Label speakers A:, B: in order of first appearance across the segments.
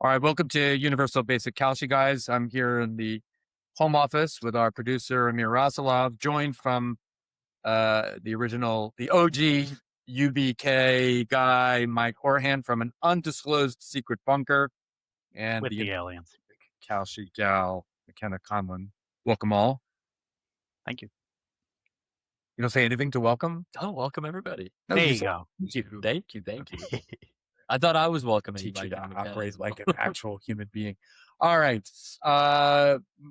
A: All right, welcome to Universal Basic Kalshi, guys. I'm here in the home office with our producer Amir Rasilov, joined from the OG UBK guy Mike Horhan from an undisclosed secret bunker, and
B: With
A: the
B: the aliens.
A: Kalshi gal McKenna Conlon. Welcome all.
B: Thank you.
A: You don't say anything to welcome?
C: Oh, welcome everybody.
A: No,
B: There
A: you
B: you
A: say
B: go.
A: thank you.
C: Thank you, thank you. I thought I was welcoming
A: Teach you
C: Mike
A: to
C: and McKenna
A: operate
C: as
A: like
C: well.
A: an actual human being. All right,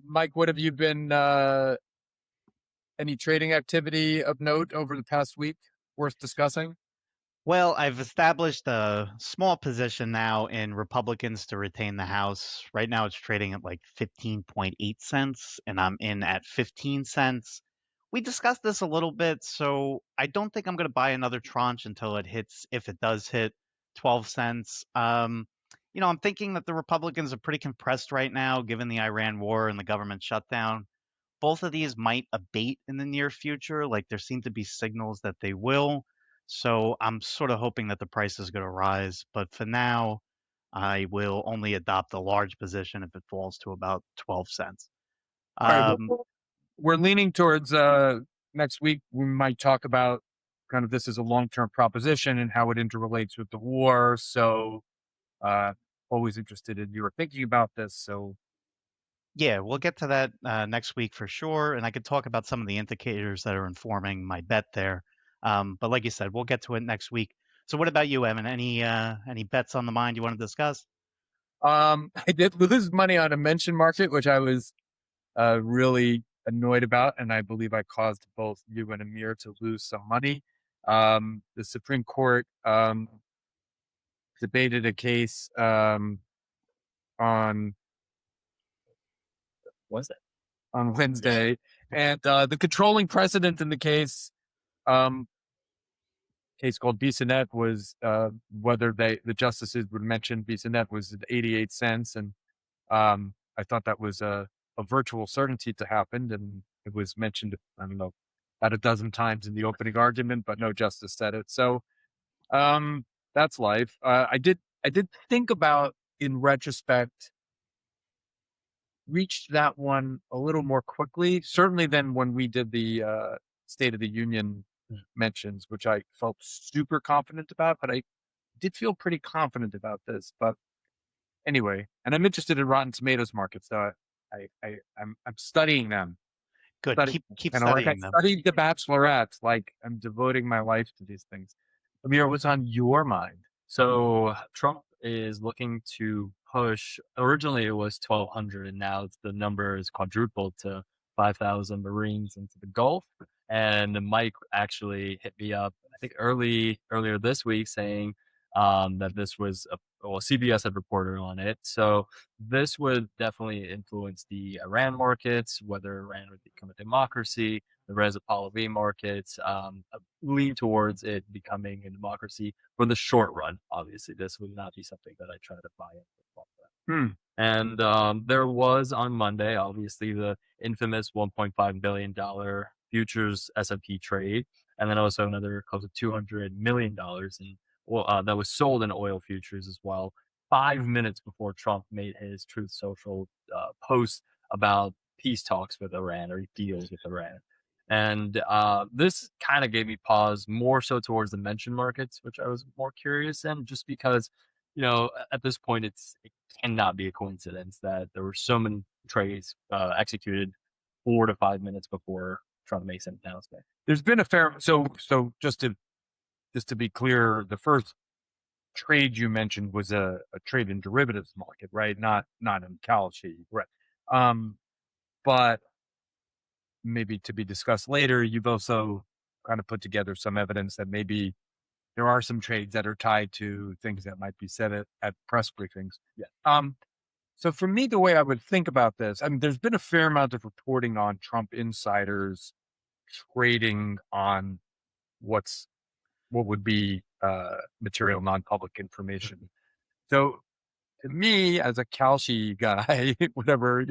A: Mike, what have you been? Any trading activity of note over the past week worth discussing?
B: Well, I've established a small position now in Republicans to retain the House. Right now it's trading at like 15.8 cents, and I'm in at 15 cents. We discussed this a little bit, so I don't think I'm going to buy another tranche until it hits, if it does hit 12 cents. I'm thinking that the Republicans are pretty compressed right now, given the Iran war and the government shutdown. Both of these might abate in the near future. Like there seem to be signals that they will. So I'm sort of hoping that the price is going to rise. But for now, I will only adopt a large position if it falls to about 12 cents.
A: All right,
B: Um,
A: we're leaning towards next week. We might talk about kind of this as a long-term proposition and how it interrelates with the war. So, uh, always interested in your thinking about this. So,
B: yeah, we'll get to that next week for sure. And I could talk about some of the indicators that are informing my bet there. But like you said, we'll get to it next week. So what about you, Evan? Any bets on the mind you want to discuss?
A: I did lose money on a mention market, which I was really annoyed about, and I believe I caused both you and Amir to lose some money. The Supreme Court debated a case on
C: Was it?
A: on Wednesday, and the controlling precedent in the um, case called Bissonnette was whether the justices would mention Bissonnette was at 88 cents, and I thought that was a virtual certainty to happen, and it was mentioned, I don't know, about a dozen times in the opening argument, but no justice said it. So that's life. I did think about, in retrospect, reached that one a little more quickly, certainly than when we did the State of the Union mentions, which I felt super confident about, but I did feel pretty confident about this. But anyway, and I'm interested in Rotten Tomatoes markets, so I'm studying them.
B: Good.
A: Study,
B: Keep
A: and like I
B: studying them.
A: studied The Bachelorette, like I'm devoting my life to these things. Amir, what's on your mind?
C: So Trump is looking to push. Originally, it was 1,200, and now the number is quadrupled to 5,000 Marines into the Gulf. And Mike actually hit me up, I think earlier this week, saying that this was CBS had reported on it. So this would definitely influence the Iran markets, whether Iran would become a democracy. The Reza Pahlavi markets lean towards it becoming a democracy for the short run. Obviously, this would not be something that I try to buy in for the long run.
A: Hmm.
C: And there was on Monday, obviously, the infamous $1.5 billion futures S&P trade, and then also another close to $200 million in that was sold in oil futures as well. 5 minutes before Trump made his Truth Social post about peace talks with Iran or deals with Iran. And this kind of gave me pause more so towards the mention markets, which I was more curious in, just because, at this point, it cannot be a coincidence that there were so many trades executed 4 to 5 minutes before Trump makes an announcement.
A: There's been a fair so just to be clear, the first trade you mentioned was a trade in derivatives market, right? Not in Kalshi, right? Um, but maybe to be discussed later. You've also kind of put together some evidence that maybe there are some trades that are tied to things that might be said at press briefings.
C: Yeah.
A: So for me, the way I would think about this, I mean, there's been a fair amount of reporting on Trump insiders trading on what would be material non-public information. So to me, as a Kalshi guy, whatever,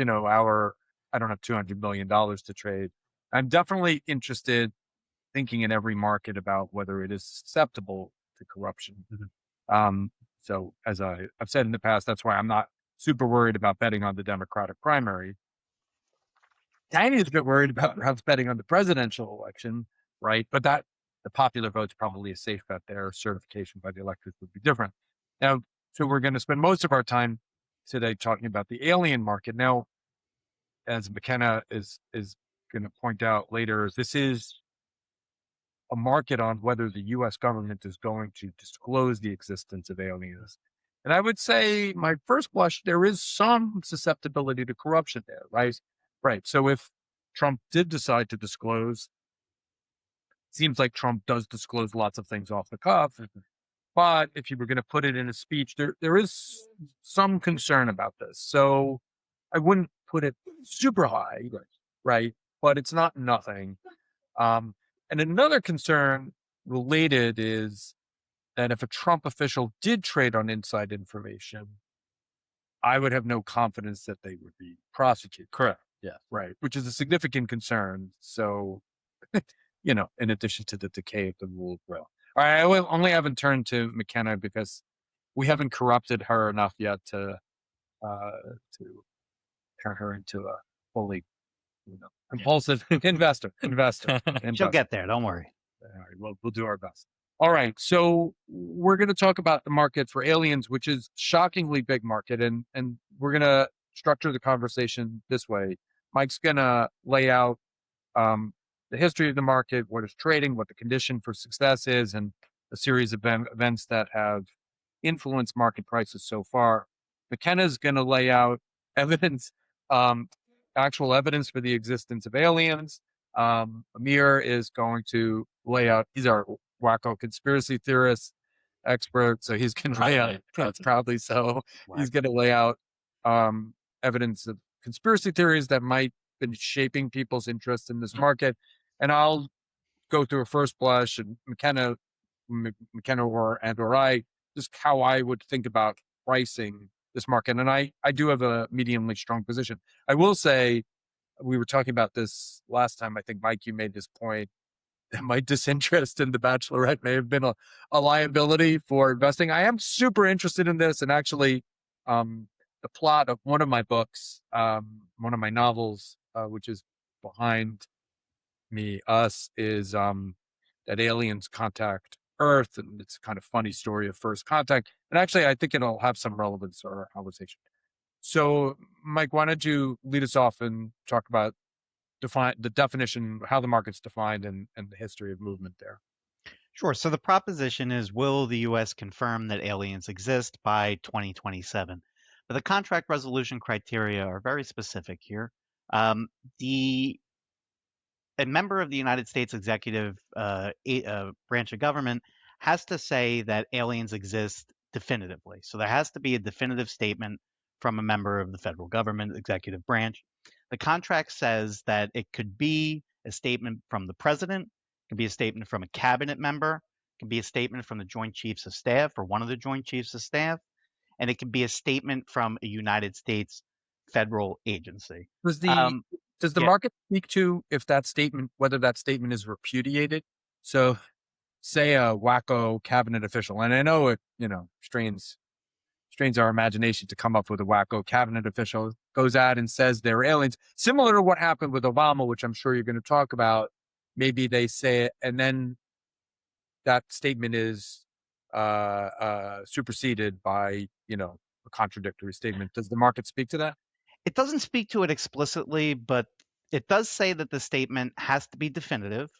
A: I don't have $200 million to trade. I'm definitely interested, thinking in every market about whether it is susceptible to corruption.
C: Mhm.
A: Um, So as I've said in the past, that's why I'm not super worried about betting on the Democratic primary. Tiny is a bit worried about perhaps betting on the presidential election, right? But that the popular vote's probably a safe bet there. Certification by the electors would be different. Now, so we're going to spend most of our time today talking about the alien market. Now, as McKenna is going to point out later, this is a market on whether the U.S. government is going to disclose the existence of aliens. And I would say, my first blush, there is some susceptibility to corruption there, right? Right. So if Trump did decide to disclose, seems like Trump does disclose lots of things off the cuff. But if you were going to put it in a speech, there is some concern about this. So I wouldn't put it super high, right? But it's not nothing. And another concern related is that if a Trump official did trade on inside information, I would have no confidence that they would be prosecuted.
C: Correct. Yeah.
A: Right. Which is a significant concern. So, in addition to the decay of the rule of law. All right. Only haven't turned to McKenna because we haven't corrupted her enough yet to turn her into a fully compulsive investor.
B: She'll get there. Don't worry.
A: All right, we'll do our best. All right, so we're going to talk about the market for aliens, which is shockingly big market, and we're going to structure the conversation this way. Mike's going to lay out the history of the market, what is trading, what the condition for success is, and a series of events that have influenced market prices so far. McKenna's going to lay out evidence, actual evidence for the existence of aliens. Amir is going to lay out, he's our wacko conspiracy theorist expert, so he's going to lay out, proudly so, he's going to lay out evidence of conspiracy theories that might have been shaping people's interest in this market. And I'll go through a first blush, and McKenna or I, just how I would think about pricing this market. And I do have a mediumly strong position. I will say, we were talking about this last time. I think, Mike, you made this point that my disinterest in The Bachelorette may have been a liability for investing. I am super interested in this. And actually, the plot of one of my books, one of my novels, which is behind me, Us, is that aliens contact Earth. And it's a kind of funny story of first contact. And actually, I think it'll have some relevance to our conversation. So, Mike, why don't you lead us off and talk about the definition, how the market's defined, and the history of movement there.
B: Sure. So the proposition is, will the U.S. confirm that aliens exist by 2027? But the contract resolution criteria are very specific here. A member of the United States executive branch of government has to say that aliens exist definitively. So there has to be a definitive statement from a member of the federal government executive branch. The contract says that it could be a statement from the president, it can be a statement from a cabinet member, it can be a statement from the Joint Chiefs of Staff or one of the Joint Chiefs of Staff, and it can be a statement from a United States federal agency.
A: Does the market speak to whether that statement is repudiated? So, say a wacko cabinet official, and I know it, strains our imagination to come up with a wacko cabinet official, goes out and says they're aliens, similar to what happened with Obama, which I'm sure you're going to talk about. Maybe they say it, and then that statement is superseded by, a contradictory statement. Does the market speak to that?
B: It doesn't speak to it explicitly, but it does say that the statement has to be definitive.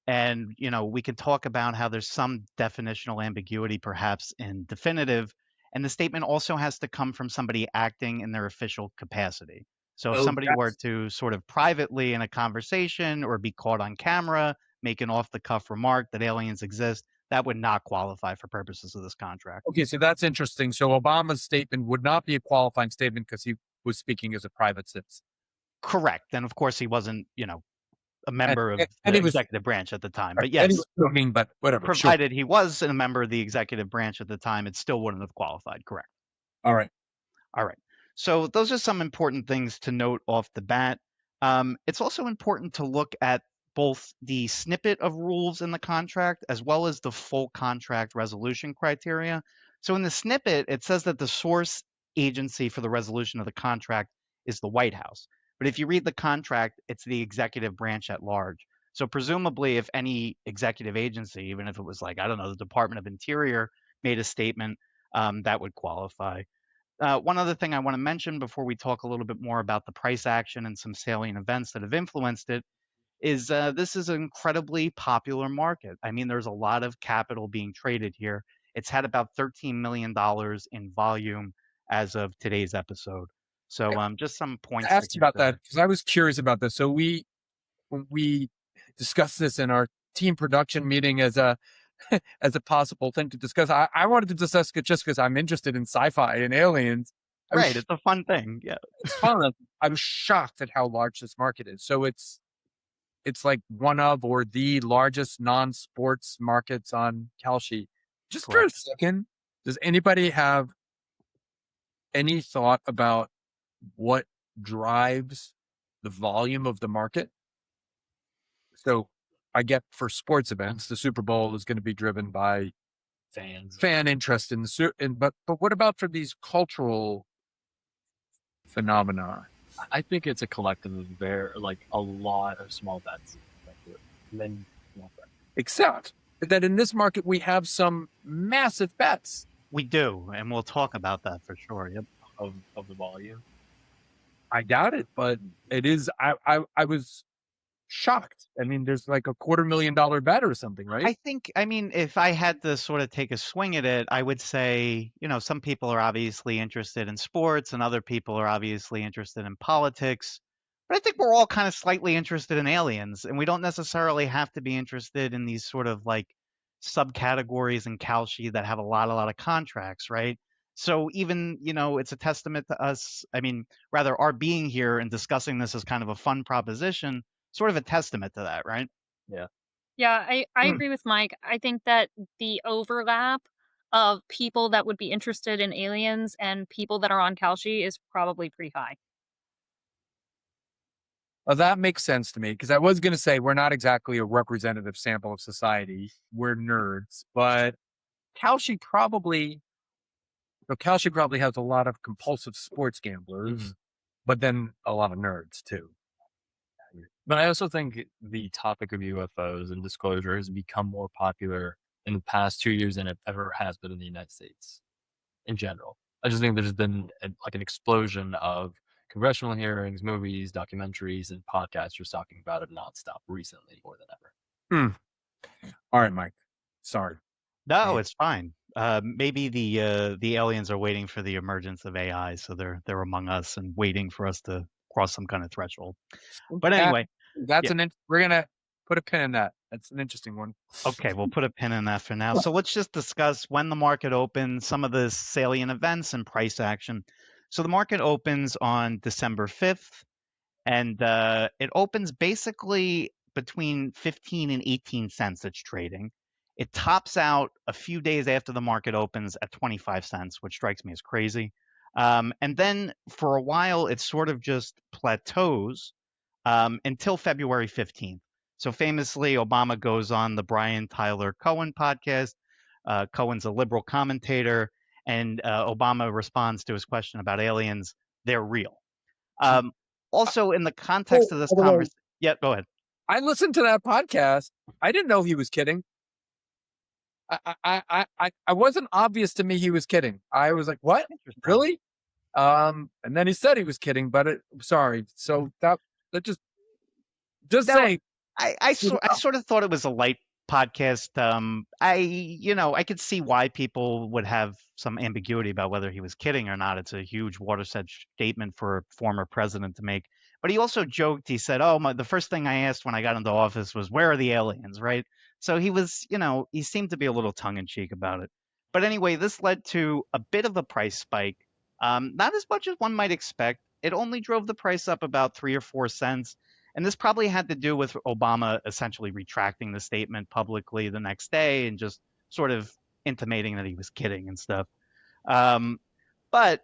B: And, we can talk about how there's some definitional ambiguity perhaps in definitive. And the statement also has to come from somebody acting in their official capacity. So if somebody were to sort of privately in a conversation or be caught on camera, make an off-the-cuff remark that aliens exist, that would not qualify for purposes of this contract.
A: Okay, so that's interesting. So Obama's statement would not be a qualifying statement because he was speaking as a private citizen.
B: Correct. And of course, he wasn't, a member of the executive branch at the time. But yes,
A: but whatever.
B: Provided he was a member of the executive branch at the time, it still wouldn't have qualified. Correct.
A: All right.
B: So those are some important things to note off the bat. It's also important to look at both the snippet of rules in the contract as well as the full contract resolution criteria. So in the snippet, it says that the source agency for the resolution of the contract is the White House. But if you read the contract, it's the executive branch at large. So presumably, if any executive agency, even if it was like, I don't know, the Department of Interior made a statement, that would qualify. One other thing I want to mention before we talk a little bit more about the price action and some salient events that have influenced it is this is an incredibly popular market. I mean, there's a lot of capital being traded here. It's had about $13 million in volume as of today's episode. So just some
A: I
B: points to
A: asked you about that
B: consider.
A: because I was curious about this. So when we discussed this in our team production meeting as a as a possible thing to discuss. I wanted to discuss it just because I'm interested in sci-fi and aliens.
B: Right, it's a fun thing. Yeah.
A: It's fun. I was shocked at how large this market is. So it's like one of or the largest non-sports markets on Kalshi. Just for a
B: Correct.
A: second, does anybody have any thought about what drives the volume of the market? So I get for sports events, the Super Bowl is going to be driven by
C: Fans.
A: fan interest in but what about for these cultural phenomena?
C: I think it's a collective of a lot of small bets. Then
A: Except that in this market we have some massive bets.
B: We do, and we'll talk about that for sure. Yep.
C: of the volume.
A: I doubt it, but it is. I was shocked. I mean, there's like a $250,000 bet or something, right?
B: I mean, if I had to sort of take a swing at it, I would say, some people are obviously interested in sports and other people are obviously interested in politics. But I think we're all kind of slightly interested in aliens, and we don't necessarily have to be interested in these sort of like subcategories in Kalshi that have a lot of contracts, right? So even, it's a testament to us. I mean, rather our being here and discussing this as kind of a fun proposition, sort of a testament to that, right?
C: Yeah.
D: Yeah, I
A: Hmm.
D: agree with Mike. I think that the overlap of people that would be interested in aliens and people that are on Kalshi is probably pretty high.
A: Well, that makes sense to me because I was going to say we're not exactly a representative sample of society. We're nerds, but Kalshi probably has a lot of compulsive sports gamblers, but then a lot of nerds too.
C: But I also think the topic of UFOs and disclosure has become more popular in the past 2 years than it ever has been in the United States in general. I just think there's been an explosion of congressional hearings, movies, documentaries, and podcasters talking about it nonstop recently more than ever.
A: All right, Mike. Sorry.
B: No,
A: Yeah.
B: it's fine. Maybe the aliens are waiting for the emergence of AI, so they're among us and waiting for us to cross some kind of threshold. But anyway,
A: That's
B: yeah.
A: we're gonna put a pin in that. That's an interesting one.
B: Okay, we'll put a pin in that for now. So let's just discuss when the market opens, some of the salient events and price action. So the market opens on December 5th, and it opens basically between 15 and 18 cents it's trading. It tops out a few days after the market opens at 25 cents, which strikes me as crazy. And then for a while, it sort of just plateaus until February 15th. So famously, Obama goes on the Brian Tyler Cohen podcast. Cohen's a liberal commentator, and Obama responds to his question about aliens. They're real. Also, in the context of this
A: by the way,
B: conversation, yeah, go ahead.
A: I listened to that podcast. I didn't know he was kidding. I wasn't obvious to me he was kidding. I was like, what?
B: Interesting.
A: Really? And then he said he was kidding, but sorry. So that just
B: No,
A: say
B: I sort of thought it was a light podcast. I could see why people would have some ambiguity about whether he was kidding or not. It's a huge watershed statement for a former president to make. But he also joked. He said, "Oh, the first thing I asked when I got into office was where are the aliens?" Right? So he was, he seemed to be a little tongue in cheek about it. But anyway, this led to a bit of a price spike. Not as much as one might expect. It only drove the price up about 3 or 4 cents. And this probably had to do with Obama essentially retracting the statement publicly the next day and just sort of intimating that he was kidding and stuff. But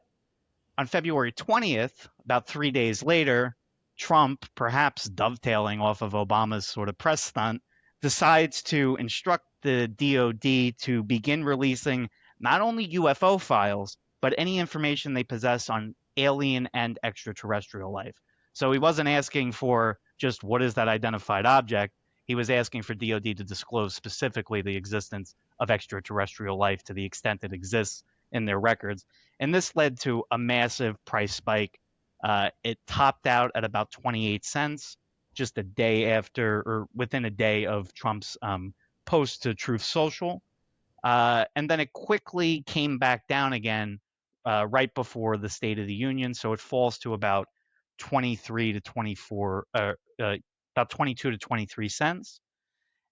B: on February 20th, about 3 days later, Trump, perhaps dovetailing off of Obama's sort of press stunt, decides to instruct the DOD to begin releasing not only UFO files, but any information they possess on alien and extraterrestrial life. So he wasn't asking for just what is that identified object. He was asking for DoD to disclose specifically the existence of extraterrestrial life to the extent it exists in their records. And this led to a massive price spike. It topped out at about 28 cents just a day after, or within a day of Trump's post to Truth Social. And then it quickly came back down again right before the State of the Union. So it falls to about 23 to 24, about 22 to 23 cents.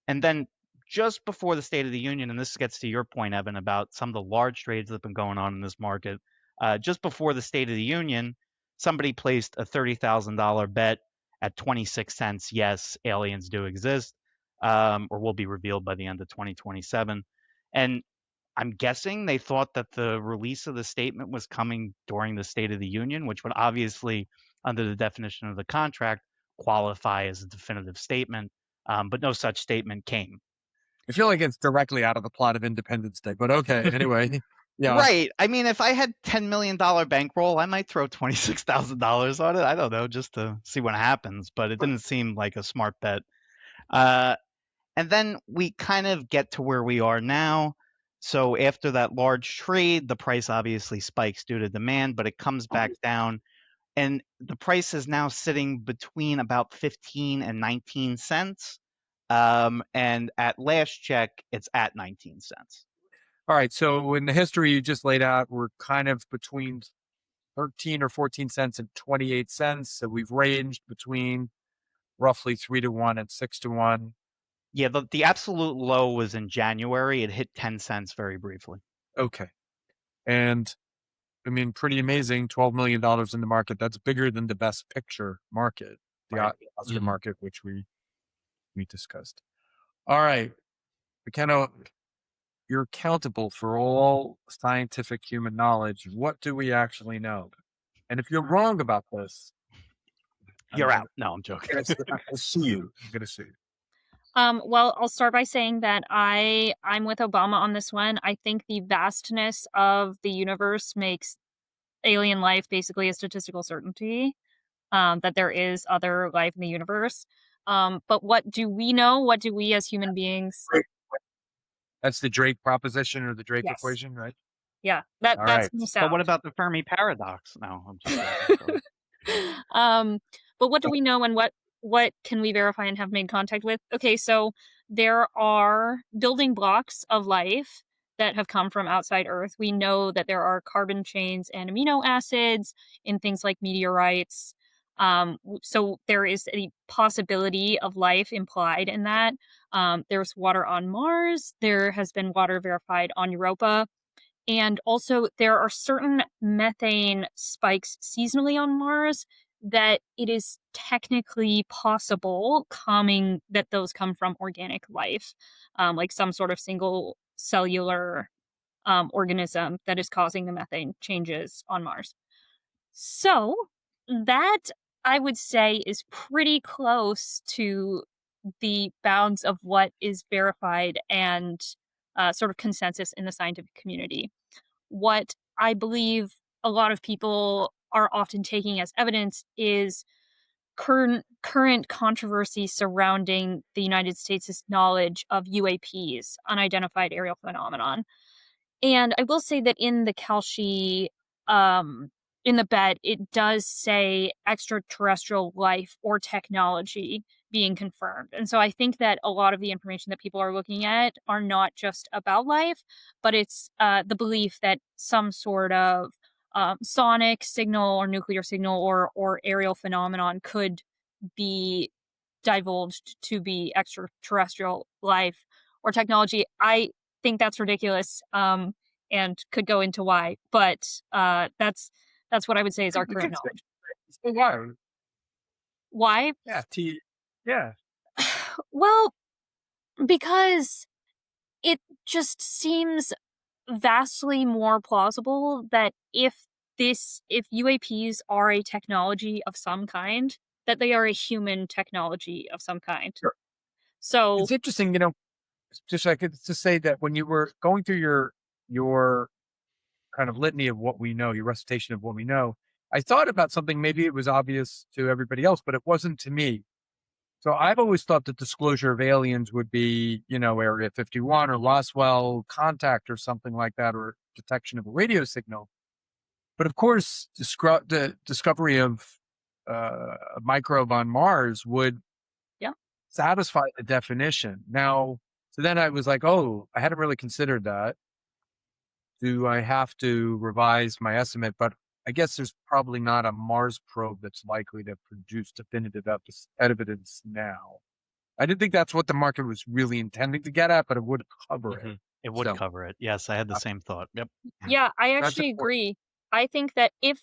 B: And then just before the State of the Union, and this gets to your point, Evan, about some of the large trades that have been going on in this market, just before the State of the Union, somebody placed a $30,000 bet at 26 cents. Yes, aliens do exist, or will be revealed by the end of 2027. And I'm guessing they thought that the release of the statement was coming during the State of the Union, which would obviously, under the definition of the contract, qualify as a definitive statement. But no such statement came.
A: I feel like it's directly out of the plot of Independence Day, but okay. Anyway, yeah.
B: Right. I mean, if I had $10 million bankroll, I might throw $26,000 on it. I don't know, just to see what happens. But it didn't seem like a smart bet. And then we kind of get to where we are now. So after that large trade, the price obviously spikes due to demand, but it comes back down. And the price is now sitting between about 15 and 19 cents. And at last check, it's at 19 cents.
A: All right. So in the history you just laid out, we're kind of between 13 or 14 cents and 28 cents. So we've ranged between roughly 3 to 1 and 6 to 1.
B: Yeah, the absolute low was in January. It hit 10 cents very briefly.
A: Okay. And I mean, pretty amazing. $12 million in the market. That's bigger than the Best Picture market, the
B: Right.
A: Oscar market, which we discussed. All right. McKenna, you're accountable for all scientific human knowledge. What do we actually know? And if you're wrong about this,
B: You're out. No, I'm joking.
A: I'm going to sue you. I'm going to sue you.
D: Well, I'll start by saying that I'm with Obama on this one. I think the vastness of the universe makes alien life basically a statistical certainty, that there is other life in the universe. But what do we know? What do we as human beings?
A: That's the Drake proposition or the Drake
D: Yes.
A: equation, right?
D: Yeah,
A: All
D: that's
A: right.
D: the
B: But
D: sound.
B: what about the Fermi paradox? No, I'm just joking.
D: But what do we know, and what can we verify and have made contact with? Okay, so there are building blocks of life that have come from outside Earth. We know that there are carbon chains and amino acids in things like meteorites. So there is a possibility of life implied in that. There's water on Mars. There has been water verified on Europa. And also, there are certain methane spikes seasonally on Mars that it is technically possible that those come from organic life, like some sort of single cellular organism that is causing the methane changes on Mars. So that, I would say, is pretty close to the bounds of what is verified and sort of consensus in the scientific community. What I believe a lot of people are often taking as evidence is current controversy surrounding the United States' knowledge of UAPs, unidentified aerial phenomenon. And I will say that in the Kalshi, in the bet, it does say extraterrestrial life or technology being confirmed. And so I think that a lot of the information that people are looking at are not just about life, but it's the belief that some sort of sonic signal or nuclear signal or aerial phenomenon could be divulged to be extraterrestrial life or technology. I think that's ridiculous, and could go into why, but that's what I would say is our current knowledge.
A: So why?
D: Why?
A: Yeah. Yeah.
D: Well, because it just seems vastly more plausible that if UAPs are a technology of some kind, that they are a human technology of some kind.
A: Sure.
D: So
A: It's interesting, just I could just say that when you were going through your your kind of litany of what we know, your recitation of what we know, I thought about something. Maybe it was obvious to everybody else, but it wasn't to me. So I've always thought that disclosure of aliens would be, Area 51 or Roswell contact or something like that, or detection of a radio signal. But of course, the discovery of a microbe on Mars would
D: Yeah.
A: satisfy the definition. Now, so then I was like, oh, I hadn't really considered that. Do I have to revise my estimate? But I guess there's probably not a Mars probe that's likely to produce definitive evidence now. I didn't think that's what the market was really intending to get at, but it would cover it.
B: It would
A: So-
B: cover it. Yes, I had the same thought. Yep.
D: Yeah, I
A: That's
D: actually
A: important.
D: agree. I think that if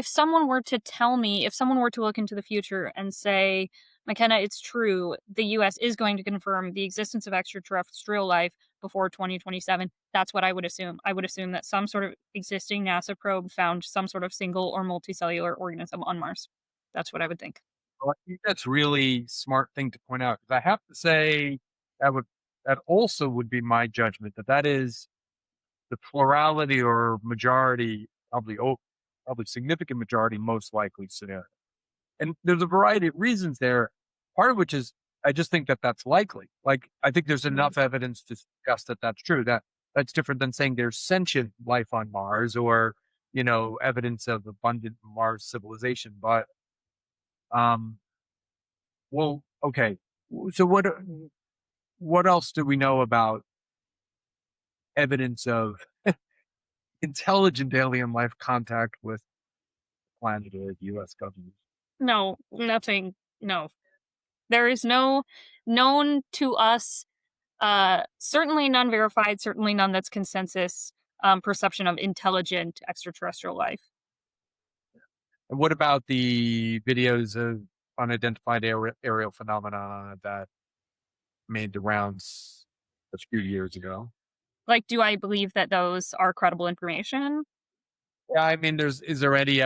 D: someone were to tell me, if someone were to look into the future and say, McKenna, it's true, the US is going to confirm the existence of extraterrestrial life before 2027, that's what I would assume. I would assume that some sort of existing NASA probe found some sort of single or multicellular organism on Mars. That's what I would think.
A: Well, I think that's really smart thing to point out, because I have to say that also would be my judgment, that is the plurality or majority, probably significant majority, most likely scenario. And there's a variety of reasons there. Part of which is I just think that that's likely. Like, I think there's enough evidence to suggest that that's true. That's different than saying there's sentient life on Mars or, evidence of abundant Mars civilization. But, well, okay. So what else do we know about evidence of intelligent alien life contact with planet or the U.S. government?
D: No, nothing. No. There is no known to us, certainly none verified, certainly none that's consensus perception of intelligent extraterrestrial life.
A: And what about the videos of unidentified aerial phenomena that made the rounds a few years ago?
D: Like, do I believe that those are credible information?
A: Yeah, I mean, is there any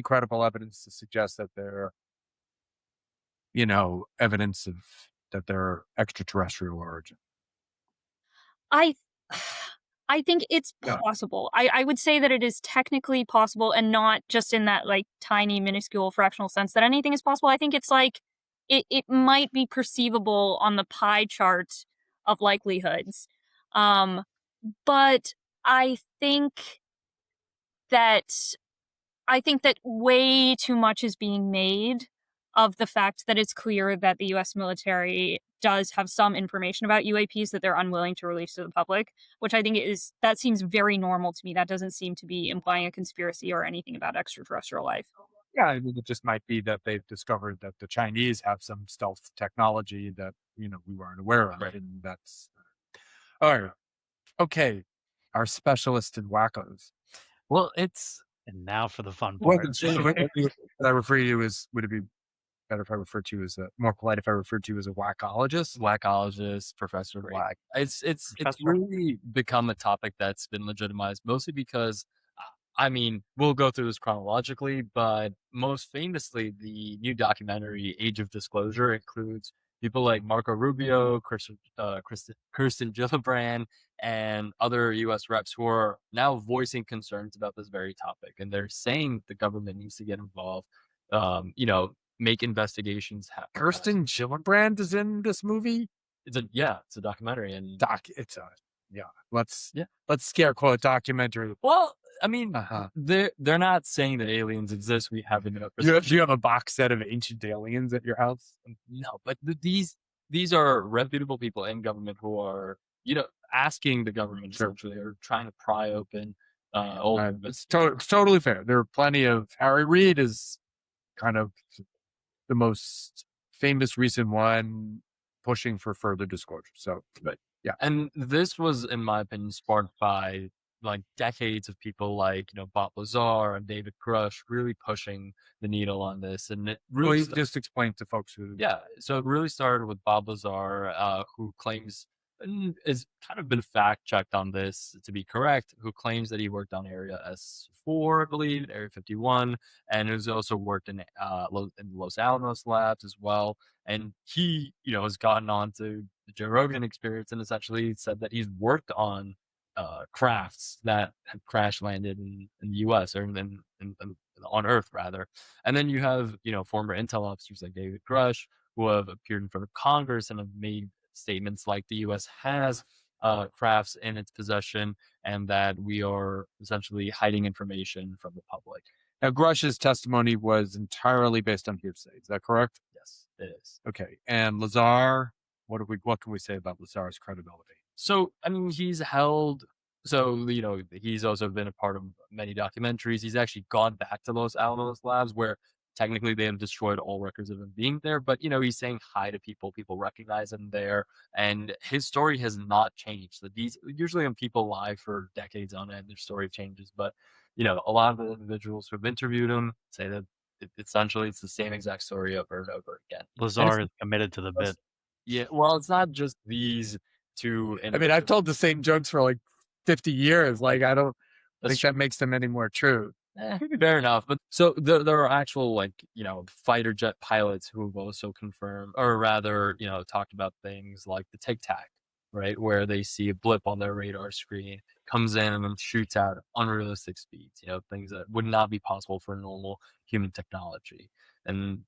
A: credible evidence to suggest that they're, evidence of that they're extraterrestrial origin?
D: I I think it's
A: Yeah.
D: possible. I would say that it is technically possible, and not just in that like tiny minuscule fractional sense that anything is possible. I think it's like it might be perceivable on the pie chart of likelihoods. But I think that way too much is being made of the fact that it's clear that the US military does have some information about UAPs that they're unwilling to release to the public, which I think that seems very normal to me. That doesn't seem to be implying a conspiracy or anything about extraterrestrial life.
A: Yeah, I mean, it just might be that they've discovered that the Chinese have some stealth technology that, we weren't aware of.
C: Right.
A: And that's all right. Okay. Our specialist in wackos.
C: Well, it's
B: And now for the fun
A: What
B: part.
A: would I refer to you as? Would it be better if I referred to you as more polite if I referred to you as a wackologist?
C: wackologist, Professor
A: Great.
C: Whack. It's
B: Professor.
C: really become a topic that's been legitimized mostly because, I mean, we'll go through this chronologically, but most famously, the new documentary Age of Disclosure includes people like Marco Rubio, Kirsten Gillibrand, and other U.S. reps who are now voicing concerns about this very topic, and they're saying the government needs to get involved. Make investigations happen.
A: Kirsten Gillibrand is in this movie.
C: It's a documentary, and
A: Let's scare quote documentary.
C: well, I mean,
A: Uh-huh.
C: they're not saying that aliens exist. We have enough.
A: Do you have a box set of ancient aliens at your house?
C: No, but these are reputable people in government who are asking the government
A: Sure.
C: essentially, or trying to pry open old.
A: It's totally fair. There are plenty of Harry Reid is kind of the most famous recent one pushing for further disclosure. So, but yeah.
C: And this was, in my opinion, sparked by like decades of people like Bob Lazar and David Grush really pushing the needle on this, and it really
A: Well, just explain to folks who.
C: Yeah, so it really started with Bob Lazar, who claims, and has kind of been fact checked on this to be correct, who claims that he worked on Area S4, I believe, Area 51, and has also worked in the Los Alamos labs as well. And he, has gotten on to the Joe Rogan Experience and essentially said that he's worked on crafts that had crash landed in the U.S. or on Earth rather. And then you have former intel officers like David Grush who have appeared in front of Congress and have made statements like the U.S. has crafts in its possession and that we are essentially hiding information from the public.
A: Now, Grush's testimony was entirely based on hearsay. Is that correct?
C: Yes, it is.
A: Okay. And Lazar, what can we say about Lazar's credibility?
C: So, I mean, he's held. So, he's also been a part of many documentaries. He's actually gone back to Los Alamos labs where technically they have destroyed all records of him being there. But, he's saying hi to people. People recognize him there. And his story has not changed. Usually when people lie for decades on end, their story changes. But, a lot of the individuals who have interviewed him say that essentially it's the same exact story over and over again.
B: Lazar is committed to the bit.
C: Yeah, well, it's not just these two.
A: I mean, I've told the same jokes for like 50 years. Like, I don't think that makes them any more true.
C: Fair enough. But so there are actual fighter jet pilots who have also confirmed, or rather, talked about things like the Tic Tac, right, where they see a blip on their radar screen, comes in and then shoots out at unrealistic speeds. Things that would not be possible for normal human technology. And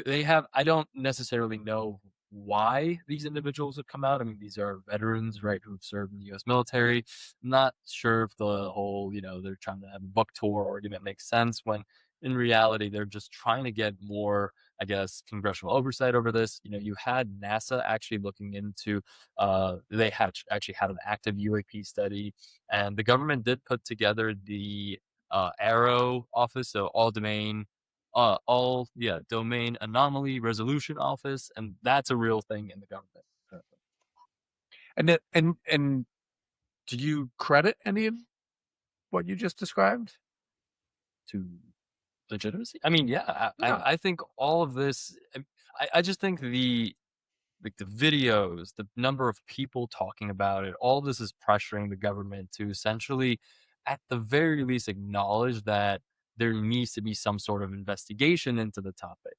C: they have. I don't necessarily know why these individuals have come out. I mean, these are veterans, right, who've served in the U.S. military. I'm not sure if the whole, they're trying to have a book tour argument makes sense when in reality they're just trying to get more, I guess, congressional oversight over this. You had NASA actually looking into, they had actually had an active UAP study, and the government did put together the ARROW office, so domain anomaly resolution office, and that's a real thing in the government currently.
A: And do you credit any of what you just described
C: to legitimacy? I mean, yeah. I think all of this. I just think the videos, the number of people talking about it, all of this is pressuring the government to essentially, at the very least, acknowledge that there needs to be some sort of investigation into the topic,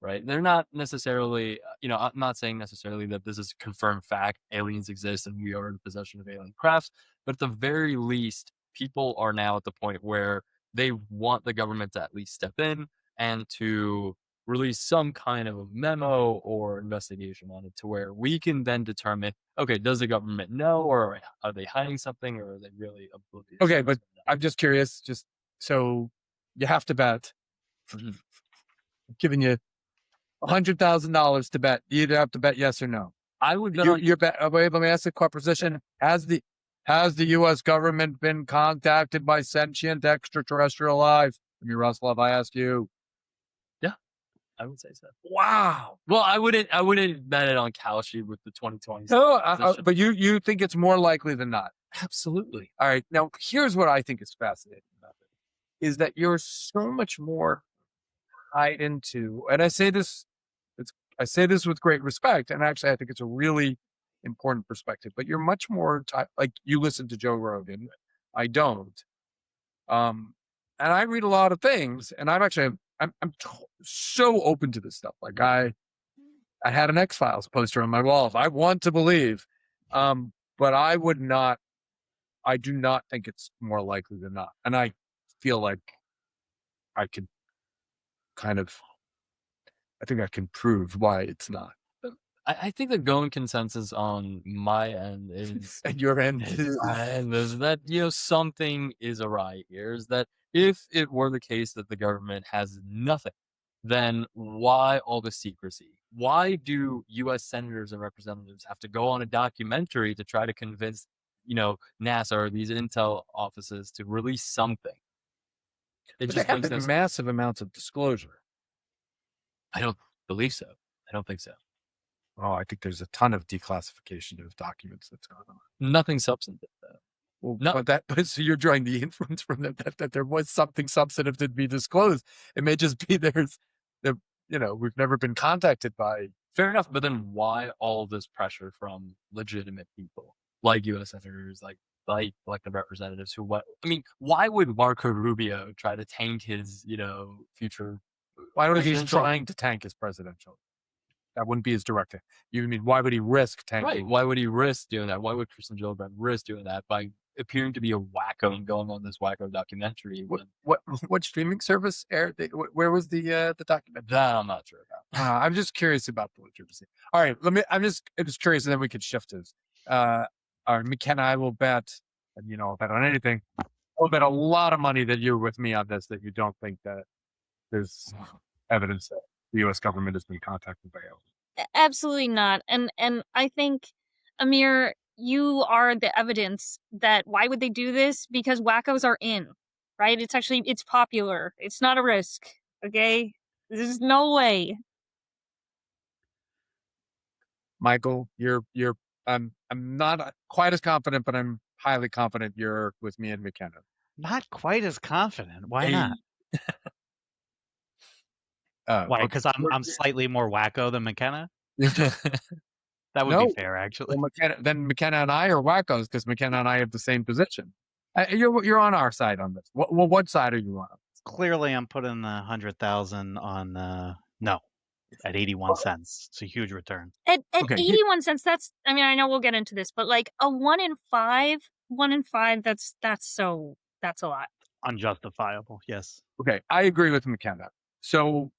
C: right? They're not necessarily, I'm not saying necessarily that this is confirmed fact, aliens exist and we are in possession of alien crafts, but at the very least, people are now at the point where they want the government to at least step in and to release some kind of a memo or investigation on it to where we can then determine, okay, does the government know, or are they hiding something, or are they really oblivious?
A: Okay, but I'm just curious, so you have to bet. I'm giving you $100,000 to bet. You either have to bet yes or no.
C: I would bet
A: your bet. Wait, let me ask the proposition. Has the U.S. government been contacted by sentient extraterrestrial life? I mean, Russell, if I ask you.
C: Yeah, I would say so.
A: Wow.
C: Well, I wouldn't bet it on Kalshi with the 2020.
A: No, but you think it's more likely than not.
C: Absolutely.
A: All right. Now, here's what I think is fascinating about it, is that you're so much more tied into, and I say this with great respect, and actually I think it's a really important perspective, but you're much more like, you listen to Joe Rogan. I don't. And I read a lot of things, and I'm so open to this stuff. Like I had an X-Files poster on my wall. I want to believe, but I do not think it's more likely than not. And I feel like I could I think I can prove why it's not.
C: I think the going consensus on my end is,
A: and your end
C: is that something is awry here. Is that if it were the case that the government has nothing, then why all the secrecy? Why do U.S. senators and representatives have to go on a documentary to try to convince NASA or these intel offices to release something?
A: They have massive amounts of disclosure.
C: I don't believe so. I don't think so.
A: Oh, I think there's a ton of declassification of documents that's going on.
C: Nothing substantive, though.
A: Well, no. But so you're drawing the inference from that there was something substantive to be disclosed. It may just be we've never been contacted by.
C: Fair enough, but then why all this pressure from legitimate people like U.S. senators, like elected representatives why would Marco Rubio try to tank his future?
A: Why would he trying to tank his presidential? That wouldn't be his directive. You mean, why would he risk tanking?
C: Right. Why would he risk doing that? Why would Kristen Gillibrand risk doing that by appearing to be a wacko and going on this wacko documentary.
A: What streaming service aired? Where was the documentary?
C: That I'm not sure about.
A: I'm just curious about the legitimacy. All right, I'm just curious, and then we could shift this. McKenna, I will bet, and I'll bet on anything. I'll bet a lot of money that you're with me on this, that you don't think that there's evidence that the U.S. government has been contacted by aliens.
D: Absolutely not. And I think, Amir, you are the evidence that why would they do this? Because wackos are in, right? It's popular. It's not a risk. Okay? There's no way.
A: Michael, I'm not quite as confident, but I'm highly confident you're with me and McKenna.
B: Not quite as confident. Why not? Why?
A: Okay.
B: Because I'm slightly more wacko than McKenna. That would
A: No.
B: be fair, actually.
A: Well, McKenna and I are wackos because McKenna and I have the same position. You're on our side on this. What side are you on?
B: Clearly, I'm putting 100,000 on no at 81 cents. It's a huge return.
D: At
A: Okay,
D: 81 cents, that's, I mean, I know we'll get into this, but like a 1 in 5, that's a lot.
B: Unjustifiable, yes.
A: Okay, I agree with McKenna. So,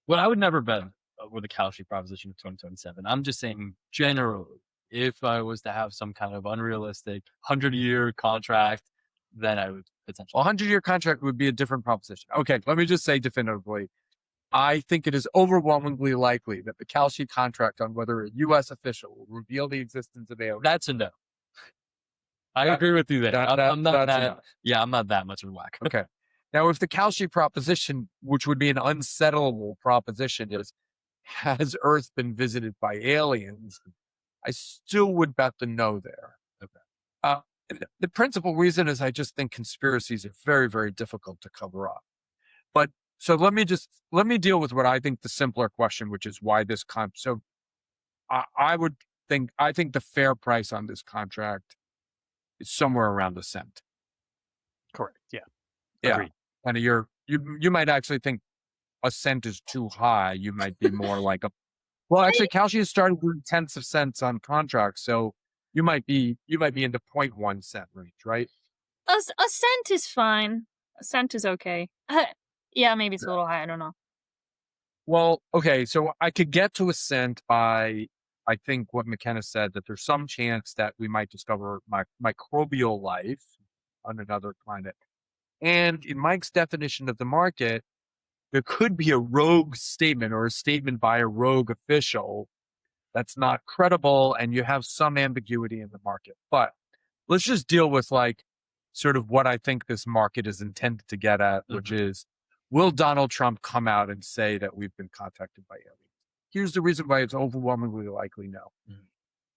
C: Well, I would never bet with the Kalshi proposition of 2027. I'm just saying generally, if I was to have some kind of unrealistic 100-year contract, then I would potentially.
A: a 100-year contract would be a different proposition. Okay, let me just say definitively, I think it is overwhelmingly likely that the Kalshi contract on whether a U.S. official will reveal the existence of aliens.
C: That's a no. I agree with you there. I'm not
A: that's a
C: that. Yeah, I'm not that much of a whack.
A: Okay. Now, if the Kalshi proposition, which would be an unsettlable proposition, is has Earth been visited by aliens, I still would bet the no there. Okay. The principal reason is I just think conspiracies are very, very difficult to cover up. But so let me deal with what I think the simpler question, which is why this so I think the fair price on this contract is somewhere around a cent.
B: Correct. Yeah.
A: Yeah.
B: Agreed.
A: And you might actually think a cent is too high. You might be more like actually Kalshi has started doing tenths of cents on contracts, so you might be in the 0.1 cent range, right?
D: A cent is fine. A cent is okay. Yeah, maybe it's a little high. I don't know.
A: Well, okay, so I could get to a cent by, I think what McKenna said, that there's some chance that we might discover microbial life on another planet. And in Mike's definition of the market, there could be a rogue statement or a statement by a rogue official that's not credible, and you have some ambiguity in the market. But let's just deal with sort of what I think this market is intended to get at, which is, will Donald Trump come out and say that we've been contacted by aliens? Here's the reason why it's overwhelmingly likely no.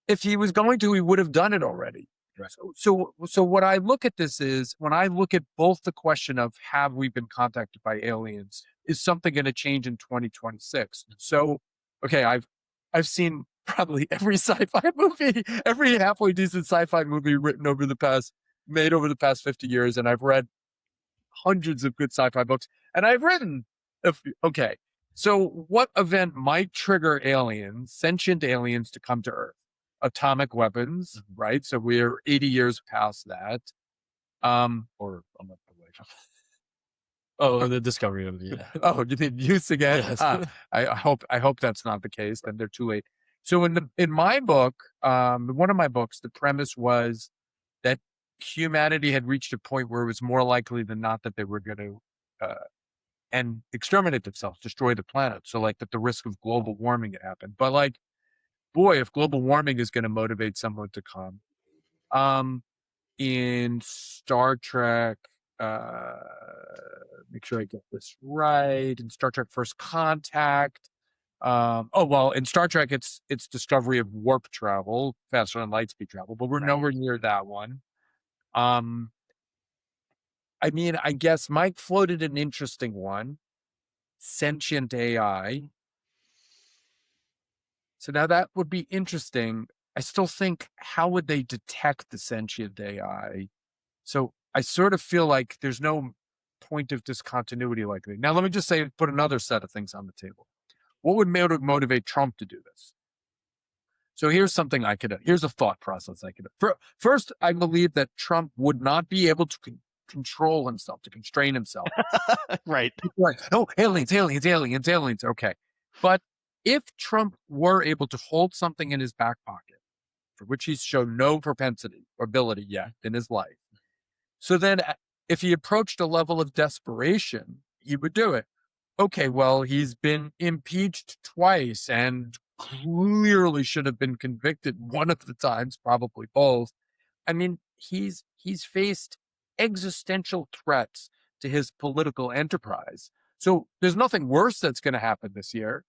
A: If he was going to, he would have done it already.
C: Right.
A: So what I look at this is, when I look at both the question of have we been contacted by aliens, is something going to change in 2026? So, okay, I've seen probably every sci-fi movie, every halfway decent sci-fi movie made over the past 50 years, and I've read hundreds of good sci-fi books, and I've written a few. Okay, so what event might trigger sentient aliens to come to Earth? Atomic weapons, right? So we're 80 years past that. Or a month away from.
C: Oh, the discovery of the.
A: Oh, you mean use again?
C: Yes.
A: I hope that's not the case. Then they're too late. So in my book, one of my books, the premise was that humanity had reached a point where it was more likely than not that they were going to and exterminate themselves, destroy the planet. So that the risk of global warming had happened. But boy, if global warming is going to motivate someone to come, in Star Trek, make sure I get this right. In Star Trek First Contact, in Star Trek, it's discovery of warp travel, faster than light speed travel, but we're nowhere near that one. I mean, I guess Mike floated an interesting one, sentient AI. So now that would be interesting. I still think, how would they detect the sentient AI? So I sort of feel like there's no point of discontinuity likely. Now, let me just put another set of things on the table. What would motivate Trump to do this? So here's something here's a thought process I could. First, I believe that Trump would not be able to control himself, to constrain himself.
B: Right.
A: Like, oh, aliens, aliens, aliens, aliens. Okay. But if Trump were able to hold something in his back pocket, for which he's shown no propensity or ability yet in his life, so then if he approached a level of desperation, he would do it. Okay, well, he's been impeached twice and clearly should have been convicted one of the times, probably both. I mean, he's faced existential threats to his political enterprise. So there's nothing worse that's going to happen this year.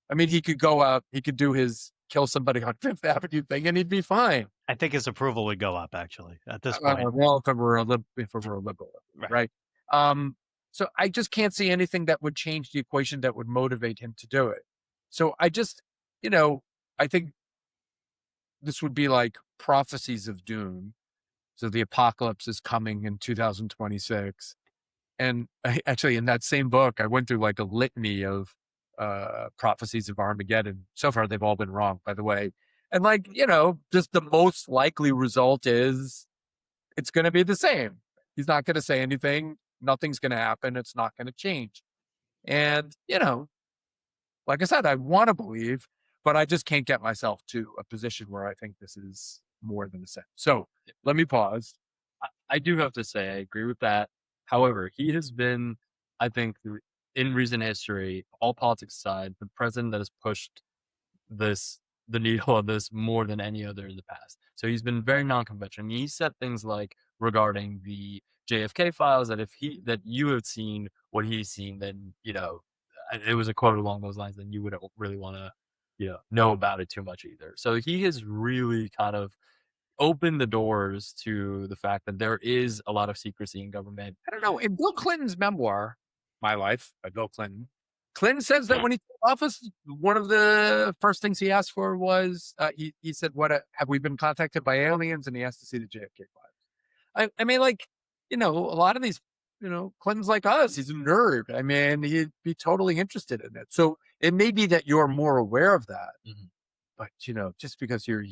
A: I mean, he could go out, he could do his kill somebody on Fifth Avenue thing, and he'd be fine.
B: I think his approval would go up actually at this point.
A: Well, if it were a liberal, right? So I just can't see anything that would change the equation that would motivate him to do it. So I just, I think this would be like prophecies of doom. So the apocalypse is coming in 2026. And actually, in that same book, I went through like a litany of prophecies of Armageddon. So far, they've all been wrong, by the way. And like, just the most likely result is it's going to be the same. He's not going to say anything. Nothing's going to happen. It's not going to change. And, like I said, I want to believe, but I just can't get myself to a position where I think this is more than the same. So let me pause.
C: I do have to say, I agree with that. However, he has been, I think, in recent history, all politics aside, the president that has pushed the needle on this more than any other in the past. So he's been very non-conventional. He said things like regarding the JFK files that that you have seen what he's seen, then it was a quote along those lines. Then you wouldn't really want to know about it too much either. So he has really kind of opened the doors to the fact that there is a lot of secrecy in government.
A: I don't know. In Bill Clinton's memoir, My Life by Bill Clinton, Clinton says that when he took office, one of the first things he asked for was, he said, have we been contacted by aliens? And he asked to see the JFK files. I mean, like, a lot of these, Clinton's like us. He's a nerd. I mean, he'd be totally interested in it. So it may be that you're more aware of that.
C: Mm-hmm.
A: But, just because you're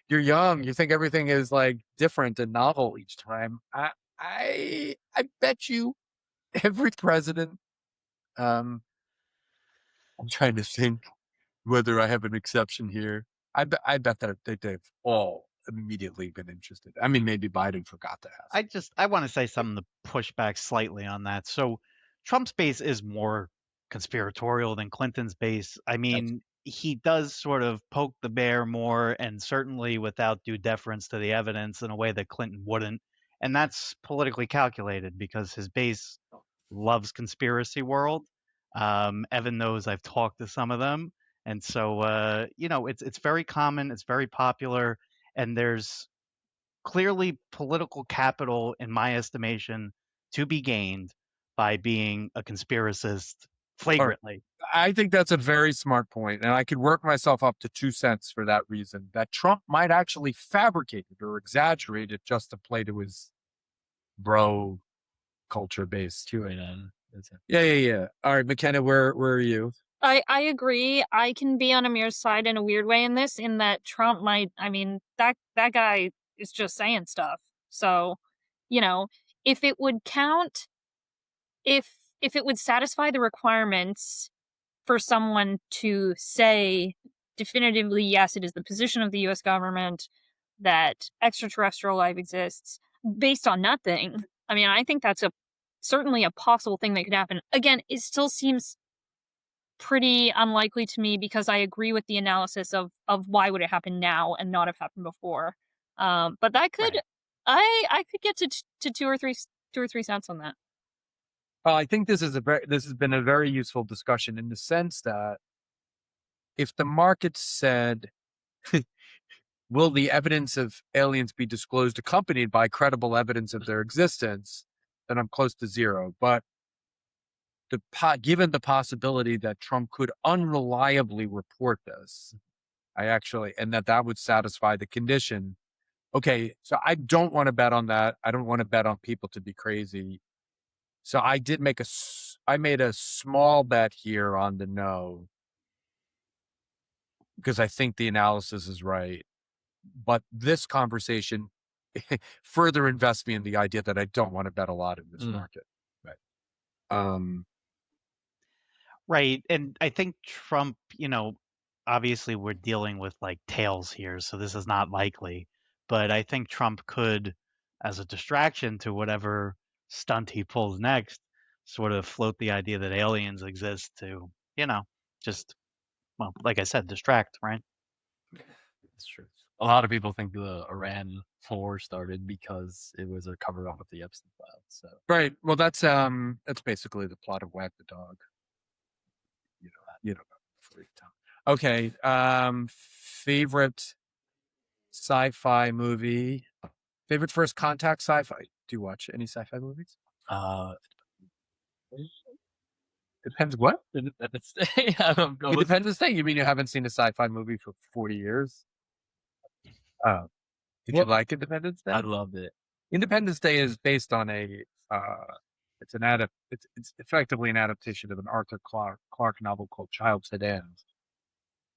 A: young, you think everything is like different and novel each time. I bet you every president, I'm trying to think whether I have an exception here. I bet that they've all immediately been interested. I mean, maybe Biden forgot to ask.
B: I want to say something to push back slightly on that. So Trump's base is more conspiratorial than Clinton's base. I mean, he does sort of poke the bear more, and certainly without due deference to the evidence in a way that Clinton wouldn't. And that's politically calculated because his base loves conspiracy world. Evan knows I've talked to some of them. And so, it's very common. It's very popular. And there's clearly political capital, in my estimation, to be gained by being a conspiracist flagrantly.
A: I think that's a very smart point, and I could work myself up to 2 cents for that reason, that Trump might actually fabricate it or exaggerate it just to play to his bro culture base.
C: QAnon.
A: Yeah. All right, McKenna, where are you?
D: I agree. I can be on Amir's side in a weird way in this, in that Trump might, that guy is just saying stuff. So, if it would count, if it would satisfy the requirements for someone to say definitively, yes, it is the position of the US government that extraterrestrial life exists based on nothing. I think that's certainly a possible thing that could happen. Again, it still seems pretty unlikely to me because I agree with the analysis of why would it happen now and not have happened before. But that could, right. I could get to 2 or 3 cents on that.
A: Well, I think this has been a very useful discussion in the sense that if the market said, will the evidence of aliens be disclosed accompanied by credible evidence of their existence, then I'm close to zero. But given the possibility that Trump could unreliably report this, and that would satisfy the condition. Okay, so I don't want to bet on that. I don't want to bet on people to be crazy. So I made a small bet here on the no. because I think the analysis is right. But this conversation further invests me in the idea that I don't want to bet a lot in this market. Right.
B: Right. And I think Trump, obviously we're dealing with like tails here, so this is not likely. But I think Trump could, as a distraction to whatever stunt he pulls next, sort of float the idea that aliens exist to, just, well, like I said, distract, right?
C: It's true. A lot of people think the Iran war started because it was a cover up of the Epstein files. So
A: Right. Well, that's basically the plot of Wag the Dog. You know. Okay. Favorite sci-fi movie. Favorite first contact sci-fi. Do you watch any sci-fi movies? Depends what?
C: Independence Day.
A: Independence Day? You mean you haven't seen a sci-fi movie for 40 years? Oh. Did you like Independence Day?
C: I loved it.
A: Independence Day is based on it's effectively an adaptation of an Arthur Clarke novel called Childhood Ends,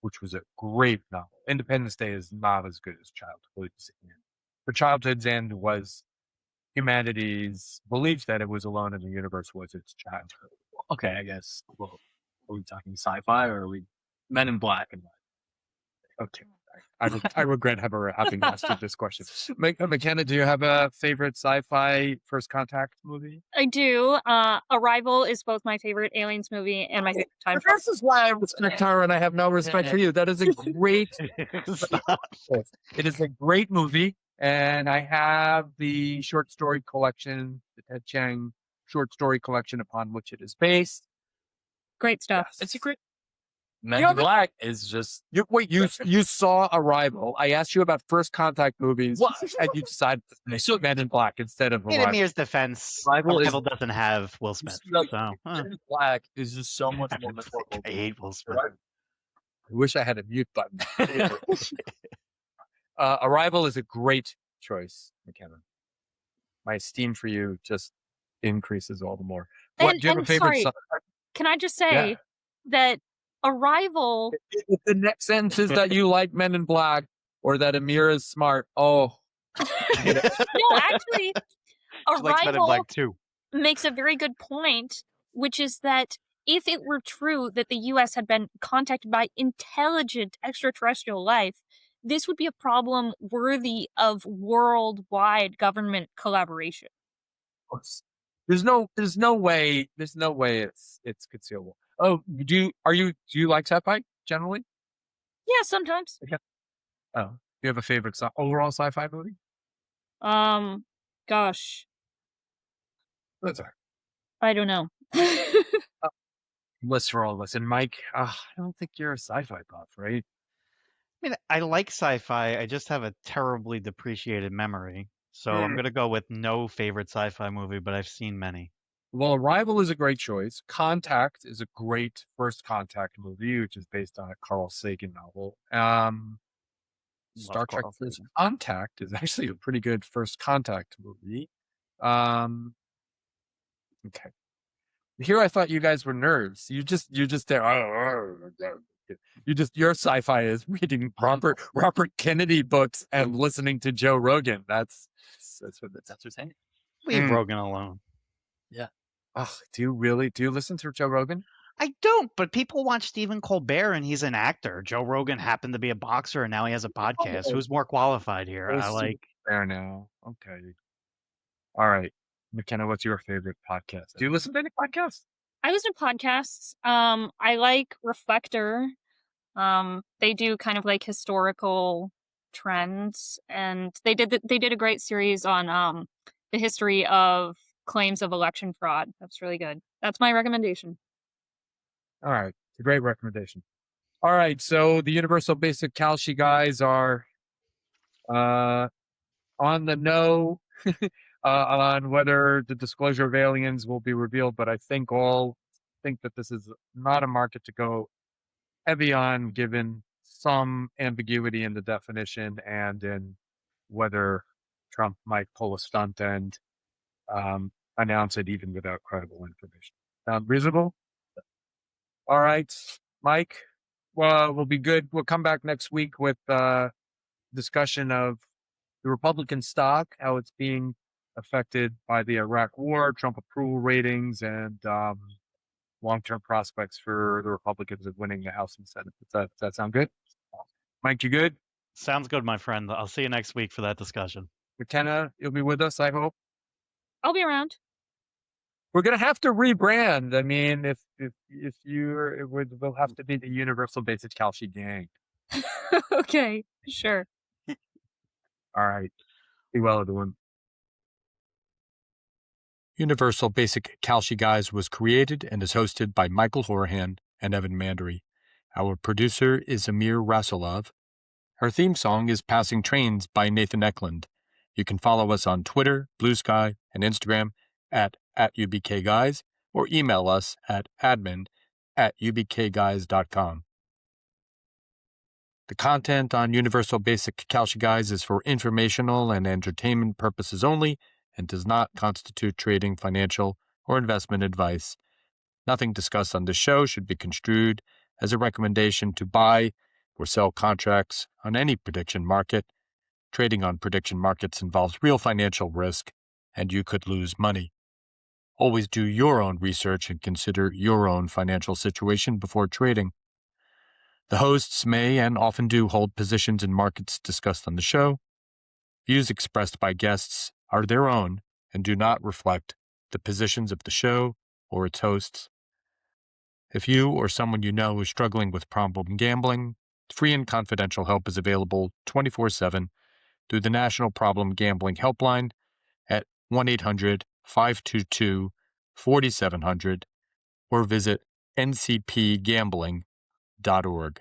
A: which was a great novel. Independence Day is not as good as Childhood's End. But Childhood's End was humanity's belief that it was alone in the universe was its childhood.
C: Okay, I guess. Well, are we talking sci-fi or are we Men in Black and White?
A: Okay. I regret having asked you this question. McKenna, do you have a favorite sci-fi first contact movie?
D: I do. Arrival is both my favorite Aliens movie and my favorite time travel.
A: This is why I respect her and I have no respect for you. That is a great. It is a great movie, and I have the short story collection, the Ted Chiang short story collection upon which it is based.
D: Great stuff.
A: Yes.
C: It's a great. Men in Black is just.
A: You saw Arrival. I asked you about first contact movies, and you decided to say Men in Black instead of
B: In
A: Arrival.
B: Amir's defense,
C: Arrival
B: doesn't have Will Smith.
C: Men
B: So,
C: in Black is just so much more memorable.
B: I hate Will Smith.
A: I wish I had a mute button. Arrival is a great choice, McKenna. My esteem for you just increases all the more. Do you have a favorite
D: sorry, can I just say that Arrival...
A: If the next sentence is that you like Men in Black or that Amir is smart, oh.
D: No, actually, Arrival
B: too.
D: makes a very good point, which is that if it were true that the U.S. had been contacted by intelligent extraterrestrial life, this would be a problem worthy of worldwide government collaboration.
A: There's no way it's concealable. Oh, do you like sci-fi generally?
D: Yeah, sometimes.
A: Oh, do you have a favorite overall sci-fi movie?
D: Gosh,
A: That's all right.
D: I don't know.
A: List for all of us. And Mike, I don't think you're a sci-fi buff, right?
B: I mean, I like sci-fi. I just have a terribly depreciated memory. So I'm going to go with no favorite sci-fi movie, but I've seen many.
A: Well, Arrival is a great choice. Contact is a great first contact movie, which is based on a Carl Sagan novel. Star Trek First Contact is actually a pretty good first contact movie. Okay. Here I thought you guys were nerds. You just there. Your sci-fi is reading Robert Kennedy books and listening to Joe Rogan. That's what
C: you're saying.
B: Leave Rogan alone.
C: Yeah.
A: Oh, do you listen to Joe Rogan?
B: I don't, but people watch Stephen Colbert and he's an actor. Joe Rogan happened to be a boxer and now he has a podcast. Who's more qualified here?
A: Fair now. Okay. All right. McKenna, what's your favorite podcast? Do you listen to any podcasts?
D: I listen to podcasts. I like Reflector. They do kind of like historical trends, and they did a great series on the history of claims of election fraud. That's really good. That's my recommendation.
A: All right. It's a great recommendation. All right. So the Universal Basic Kalshi guys are on the no on whether the disclosure of aliens will be revealed, but I think that this is not a market to go heavy on, given some ambiguity in the definition and in whether Trump might pull a stunt and announce it even without credible information. Reasonable? All right, Mike, we'll be good. We'll come back next week with discussion of the Republican stock, how it's being affected by the Iraq War, Trump approval ratings, and long-term prospects for the Republicans of winning the House and Senate. Does that sound good? Mike, you good?
B: Sounds good, my friend. I'll see you next week for that discussion.
A: McKenna, you'll be with us, I hope.
D: I'll be around.
A: We're gonna have to rebrand. I mean, if we'll have to be the Universal Basic Kalshi Gang.
D: Okay, sure.
A: All right. Be well, everyone. Universal Basic Kalshi Guys was created and is hosted by Michael Horahan and Evan Mandery. Our producer is Amir Rasulov. Our theme song is Passing Trains by Nathan Eklund. You can follow us on Twitter, Blue Sky, and Instagram at UBK Guys, or email us at admin@ubkguys.com. The content on Universal Basic Kalshi Guys is for informational and entertainment purposes only and does not constitute trading, financial, or investment advice. Nothing discussed on this show should be construed as a recommendation to buy or sell contracts on any prediction market. Trading on prediction markets involves real financial risk, and you could lose money. Always do your own research and consider your own financial situation before trading. The hosts may and often do hold positions in markets discussed on the show. Views expressed by guests are their own and do not reflect the positions of the show or its hosts. If you or someone you know is struggling with problem gambling, free and confidential help is available 24/7 through the National Problem Gambling Helpline at 1-800-522-4700 or visit ncpgambling.org.